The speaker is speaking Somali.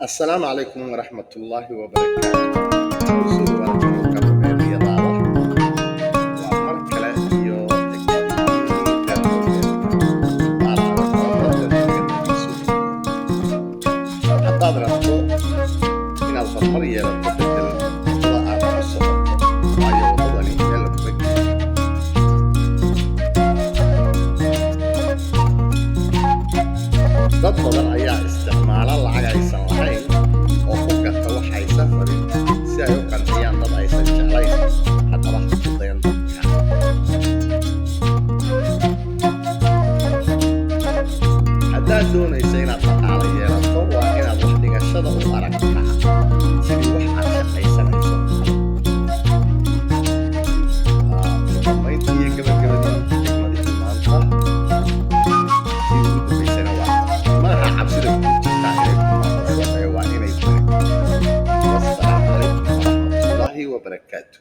السلام عليكم ورحمة الله وبركاته. وصول ورحمة الله ومركلة iyo haddaad rabto inaad horumar yeelato bedel wadada aad ku socoto waayo wadadani meel kuma geeyo. dad badan ayaa isticmaala lacag aysan lahayn oo ku gata waxay safarin si ay u qanciyaan dad aysan jeclayn. haddaba ha ku dayan dadka. haddaad doonaysa inaad dhaqaale yeelato waa inaad wax dhigashada u aragtaa sidii wax aad shaqaysanayso. dhammayntii iyo gabagabadii xikmadii maanta sii ugu dambaysana waa madaxa cabsida ku jirtaa inay ku noqoto ee waa inay tahay. wassalaamu calaykum waraxmatullaahi wabarakaatu.